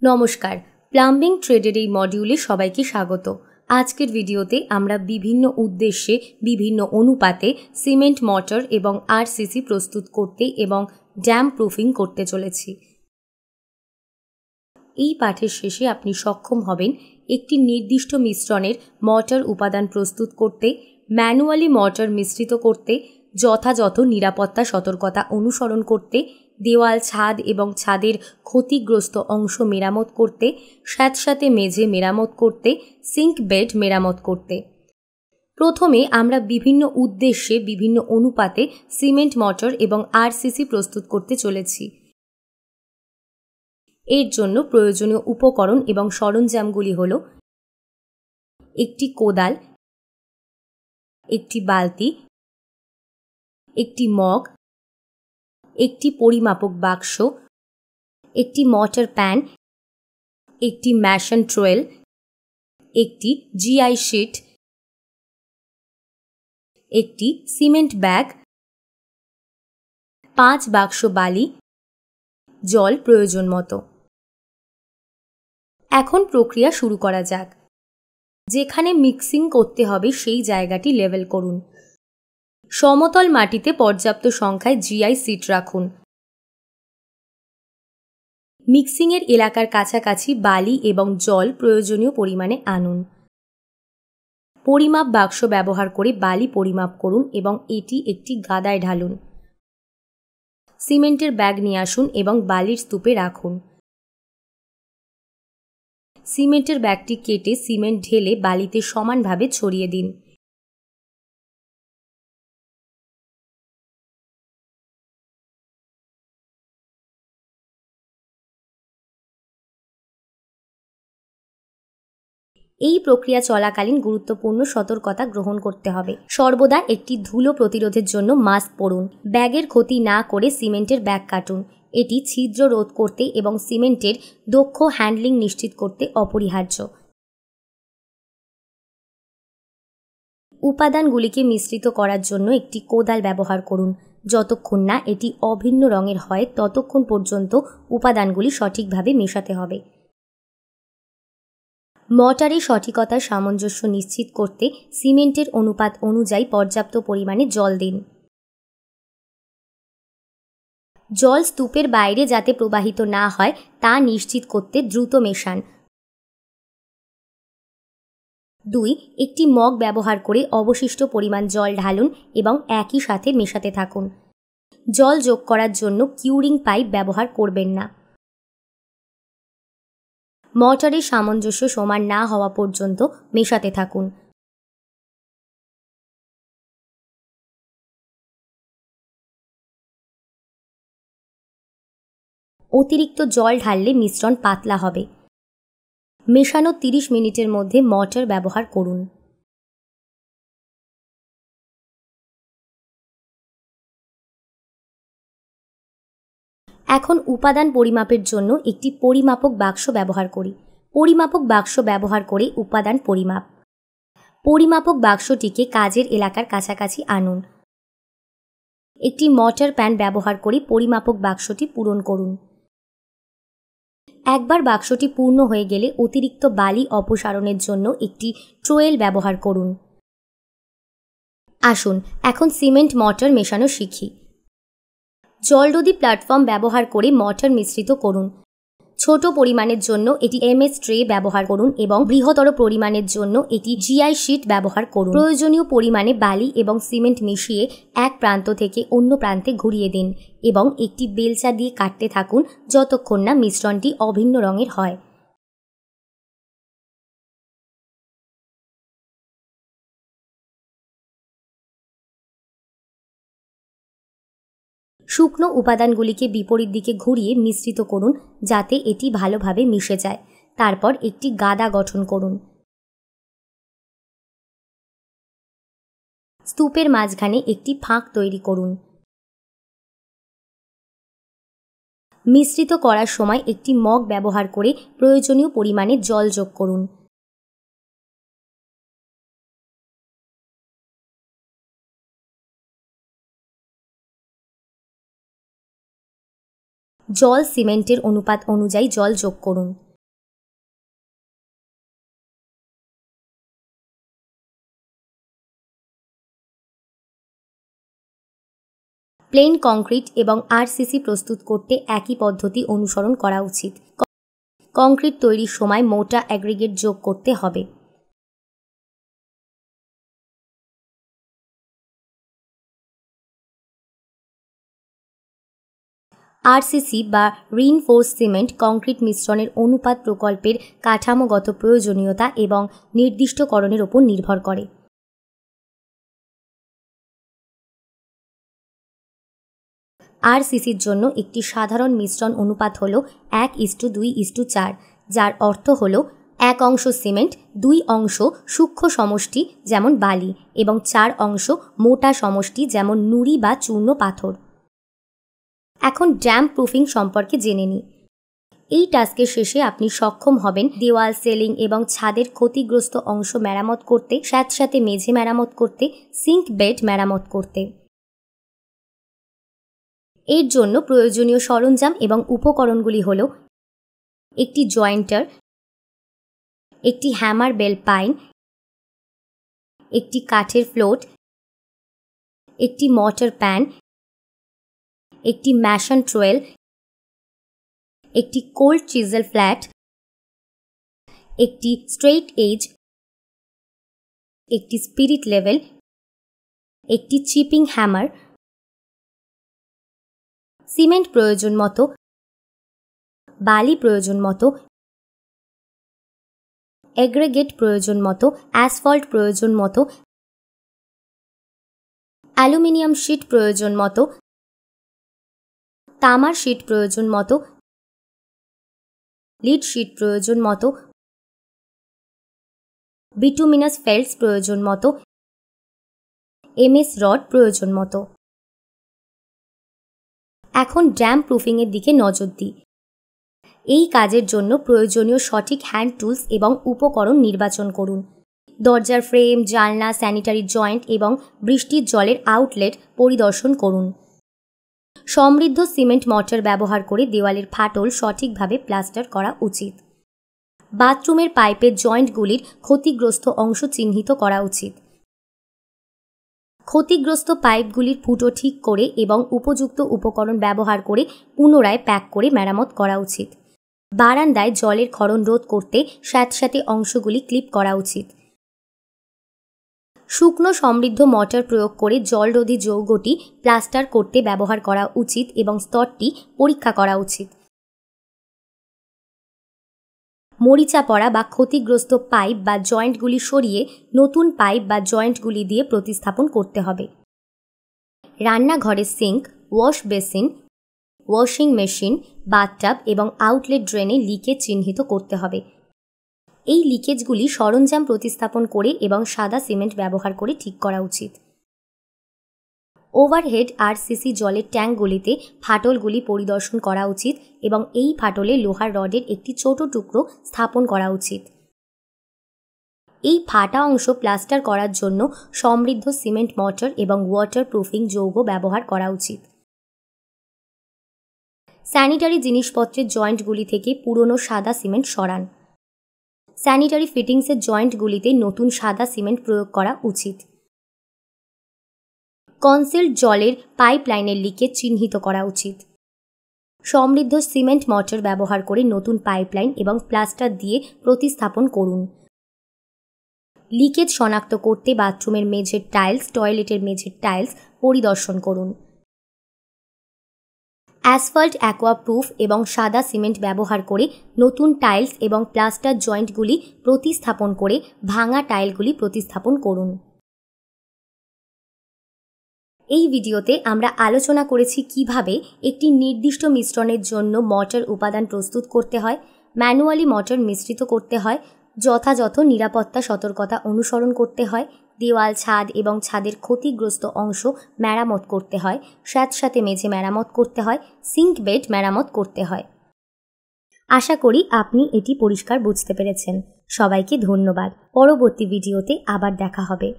নমস্কার, প্লাম্বিং ট্রেডের এই মডিউলে সবাইকে স্বাগত। আজকের ভিডিওতে আমরা বিভিন্ন উদ্দেশ্যে বিভিন্ন অনুপাতে সিমেন্ট মর্টার এবং আরসিসি প্রস্তুত করতে এবং ড্যাম প্রুফিং করতে চলেছি। এই পাঠের শেষে আপনি সক্ষম হবেন একটি নির্দিষ্ট মিশ্রণের মর্টার উপাদান প্রস্তুত করতে, ম্যানুয়ালি মর্টার মিশ্রিত করতে, যথাযথ নিরাপত্তা সতর্কতা অনুসরণ করতে, দেওয়াল, ছাদ এবং ছাদের ক্ষতিগ্রস্ত অংশ মেরামত করতে, স্যাঁতস্যাঁতে মেঝে মেরামত করতে, সিঙ্ক বেড মেরামত করতে। প্রথমে আমরা বিভিন্ন উদ্দেশ্যে বিভিন্ন অনুপাতে সিমেন্ট মর্টার এবং আরসিসি প্রস্তুত করতে চলেছি। এর জন্য প্রয়োজনীয় উপকরণ এবং সরঞ্জামগুলি হল একটি কোদাল, একটি বালতি, একটি মগ, একটি পরিমাপক বাক্স, একটি মর্টার প্যান, একটি ম্যাশন ট্রোয়েল, একটি জিআই শিট, একটি সিমেন্ট ব্যাগ, 5 বাক্স বালি, জল প্রয়োজন মতো। এখন প্রক্রিয়া শুরু করা যাক। যেখানে মিক্সিং করতে হবে সেই জায়গাটি লেভেল করুন। সমতল মাটিতে পর্যাপ্ত সংখ্যায় জিআই সিট রাখুন। মিক্সিংয়ের এলাকার কাছাকাছি বালি এবং জল প্রয়োজনীয় পরিমাণে আনুন। পরিমাপ বাক্স ব্যবহার করে বালি পরিমাপ করুন এবং এটি একটি গাদায় ঢালুন। সিমেন্টের ব্যাগ নিয়ে আসুন এবং বালির স্তূপে রাখুন। সিমেন্টের ব্যাগটি কেটে সিমেন্ট ঢেলে বালিতে সমানভাবে ছড়িয়ে দিন। এই প্রক্রিয়া চলাকালীন গুরুত্বপূর্ণ সতর্কতা গ্রহণ করতে হবে। সর্বদা একটি ধুলো প্রতিরোধের জন্য মাস্ক পরুন। ব্যাগের ক্ষতি না করে সিমেন্টের ব্যাগ কাটুন। এটি ছিদ্র রোধ করতে এবং সিমেন্টের দক্ষ হ্যান্ডলিং নিশ্চিত করতে অপরিহার্য। উপাদানগুলিকে মিশ্রিত করার জন্য একটি কোদাল ব্যবহার করুন। যতক্ষণ না এটি অভিন্ন রঙের হয় ততক্ষণ পর্যন্ত উপাদানগুলি সঠিকভাবে মেশাতে হবে। মর্টারের সঠিকতার সামঞ্জস্য নিশ্চিত করতে সিমেন্টের অনুপাত অনুযায়ী পর্যাপ্ত পরিমাণে জল দিন। জল স্তূপের বাইরে যাতে প্রবাহিত না হয় তা নিশ্চিত করতে দ্রুত মেশান। 2. একটি মগ ব্যবহার করে অবশিষ্ট পরিমাণ জল ঢালুন এবং একই সাথে মেশাতে থাকুন। জল যোগ করার জন্য কিউরিং পাইপ ব্যবহার করবেন না। মর্টারের সামঞ্জস্য সমান না হওয়া পর্যন্ত মেশাতে থাকুন। অতিরিক্ত জল ঢাললে মিশ্রণ পাতলা হবে। মেশানো 30 মিনিটের মধ্যে মর্টার ব্যবহার করুন। এখন উপাদান পরিমাপের জন্য একটি পরিমাপক বাক্স ব্যবহার করি। পরিমাপক বাক্স ব্যবহার করে উপাদান পরিমাপ। পরিমাপক বাক্সটিকে কাজের এলাকার কাছাকাছি আনুন। একটি মর্টার প্যান ব্যবহার করে পরিমাপক বাক্সটি পূরণ করুন। একবার বাক্সটি পূর্ণ হয়ে গেলে অতিরিক্ত বালি অপসারণের জন্য একটি ট্রোয়েল ব্যবহার করুন। আসুন এখন সিমেন্ট মর্টার মেশানো শিখি। জলরোধী প্ল্যাটফর্ম ব্যবহার করে মর্টার মিশ্রিত করুন। ছোট পরিমাণের জন্য এটি এমএস ট্রে ব্যবহার করুন এবং বৃহত্তর পরিমাণের জন্য এটি জিআই শিট ব্যবহার করুন। প্রয়োজনীয় পরিমাণে বালি এবং সিমেন্ট মিশিয়ে এক প্রান্ত থেকে অন্য প্রান্তে ঘুরিয়ে দিন এবং একটি বেলচা দিয়ে কাটতে থাকুন যতক্ষণ না মিশ্রণটি অভিন্ন রঙের হয়। শুকনো উপাদানগুলিকে বিপরীত দিকে ঘুরিয়ে মিশ্রিত করুন যাতে এটি ভালোভাবে মিশে যায়। তারপর একটি গাদা গঠন করুন। স্তূপের মাঝখানে একটি ফাঁক তৈরি করুন। মিশ্রিত করার সময় একটি মগ ব্যবহার করে প্রয়োজনীয় পরিমাণে জল যোগ করুন। জল সিমেন্টের অনুপাত অনুযায়ী জল যোগ করুন। প্লেন কংক্রিট এবং আরসিসি প্রস্তুত করতে একই পদ্ধতি অনুসরণ করা উচিত। কংক্রিট তৈরির সময় মোটা অ্যাগ্রিগেট যোগ করতে হবে। আরসিসি বা রিইনফোর্সড সিমেন্ট কংক্রিট মিশ্রণের অনুপাত প্রকল্পের কাঠামোগত প্রয়োজনীয়তা এবং নির্দিষ্টকরণের উপর নির্ভর করে। আরসিসির জন্য একটি সাধারণ মিশ্রণ অনুপাত হল 1:2:4, যার অর্থ হল 1 অংশ সিমেন্ট, 2 অংশ সূক্ষ্ম সমষ্টি যেমন বালি এবং 4 অংশ মোটা সমষ্টি যেমন নুড়ি বা চূর্ণ পাথর। এখন ড্যাম্প প্রুফিং সম্পর্কে জেনে নিই। এই টাস্কের শেষে আপনি সক্ষম হবেন দেওয়াল, সিলিং এবং ছাদের ক্ষতিগ্রস্ত অংশ মেরামত করতে, স্যাঁতস্যাঁতে মেঝে মেরামত করতে, সিঙ্ক বেড মেরামত করতে। এর জন্য প্রয়োজনীয় সরঞ্জাম এবং উপকরণগুলি হল একটি জয়েন্টার, একটি হ্যামার বেল পাইন, একটি কাঠের ফ্লোট, একটি মর্টার প্যান, একটি ম্যাশন ট্রোয়েল, একটি কোল্ড চিজেল ফ্ল্যাট, একটি স্ট্রেইট এজ, একটি স্পিরিট লেভেল, একটি চিপিং হ্যামার, সিমেন্ট প্রয়োজন মতো, বালি প্রয়োজন মতো, এগ্রিগেট প্রয়োজন মতো, অ্যাসফল্ট প্রয়োজন মতো, অ্যালুমিনিয়াম শিট প্রয়োজন মতো, তামার শিট প্রয়োজন মতো, লিড শিট প্রয়োজন মতো, বিটুমিনাস ফেল্টস প্রয়োজন মতো, এমএস রড প্রয়োজন মতো। এখন ড্যাম্প প্রুফিংয়ের দিকে নজর দিই। এই কাজের জন্য প্রয়োজনীয় সঠিক হ্যান্ড টুলস এবং উপকরণ নির্বাচন করুন। দরজার ফ্রেম, জানলা, স্যানিটারি জয়েন্ট এবং বৃষ্টির জলের আউটলেট পরিদর্শন করুন। সমৃদ্ধ সিমেন্ট মর্টার ব্যবহার করে দেওয়ালের ফাটল সঠিকভাবে প্লাস্টার করা উচিত। বাথরুমের পাইপের জয়েন্টগুলির ক্ষতিগ্রস্ত অংশ চিহ্নিত করা উচিত। ক্ষতিগ্রস্ত পাইপগুলির ফুটো ঠিক করে এবং উপযুক্ত উপকরণ ব্যবহার করে পুনরায় প্যাক করে মেরামত করা উচিত। বারান্দায় জলের ক্ষরণ রোধ করতে স্যাঁতস্যাঁতে অংশগুলি ক্লিপ করা উচিত। শুকনো সমৃদ্ধ মর্টার প্রয়োগ করে জলরোধী যৌগটি প্লাস্টার করতে ব্যবহার করা উচিত এবং স্তরটি পরীক্ষা করা উচিত। মরিচা পড়া বা ক্ষতিগ্রস্ত পাইপ বা জয়েন্টগুলি সরিয়ে নতুন পাইপ বা জয়েন্টগুলি দিয়ে প্রতিস্থাপন করতে হবে। রান্নাঘরের sink, wash basin, washing machine, bathtub এবং আউটলেট ড্রেনে লিকেজ চিহ্নিত করতে হবে। এই লিকেজগুলি সরঞ্জাম প্রতিস্থাপন করে এবং সাদা সিমেন্ট ব্যবহার করে ঠিক করা উচিত। ওভারহেড আরসিসি জলের ট্যাঙ্কগুলিতে ফাটলগুলি পরিদর্শন করা উচিত এবং এই ফাটলে লোহার রডের একটি ছোট টুকরো স্থাপন করা উচিত। এই ফাটা অংশ প্লাস্টার করার জন্য সমৃদ্ধ সিমেন্ট মর্টার এবং ওয়াটার প্রুফিং যৌগ ব্যবহার করা উচিত। স্যানিটারি জিনিসপত্রের জয়েন্টগুলি থেকে পুরনো সাদা সিমেন্ট সরান। স্যানিটারি ফিটিংসের জয়েন্টগুলিতে নতুন সাদা সিমেন্ট প্রয়োগ করা উচিত। কনসিল্ড জলের পাইপলাইনের লিকেজ চিহ্নিত করা উচিত। সমৃদ্ধ সিমেন্ট মর্টার ব্যবহার করে নতুন পাইপলাইন এবং প্লাস্টার দিয়ে প্রতিস্থাপন করুন। লিকেজ শনাক্ত করতে বাথরুমের মেঝের টাইলস, টয়লেটের মেঝের টাইলস পরিদর্শন করুন। অ্যাসফল্ট, অ্যাকোয়াপ্রুফ এবং সাদা সিমেন্ট ব্যবহার করে নতুন টাইলস এবং প্লাস্টার জয়েন্টগুলি প্রতিস্থাপন করে ভাঙা টাইলগুলি প্রতিস্থাপন করুন। এই ভিডিওতে আমরা আলোচনা করেছি কিভাবে একটি নির্দিষ্ট মিশ্রণের জন্য মর্টার উপাদান প্রস্তুত করতে হয়, ম্যানুয়ালি মর্টার মিশ্রিত করতে হয়, যথাযথ নিরাপত্তা সতর্কতা অনুসরণ করতে হয়, দেওয়াল, ছাদ এবং ছাদের ক্ষতিগ্রস্ত অংশ মেরামত করতে হয়, স্যাঁতস্যাঁতে মেঝে মেরামত করতে হয়, সিঙ্ক বেড মেরামত করতে হয়। আশা করি আপনি এটি পরিষ্কার বুঝতে পেরেছেন। সবাইকে ধন্যবাদ। পরবর্তী ভিডিওতে আবার দেখা হবে।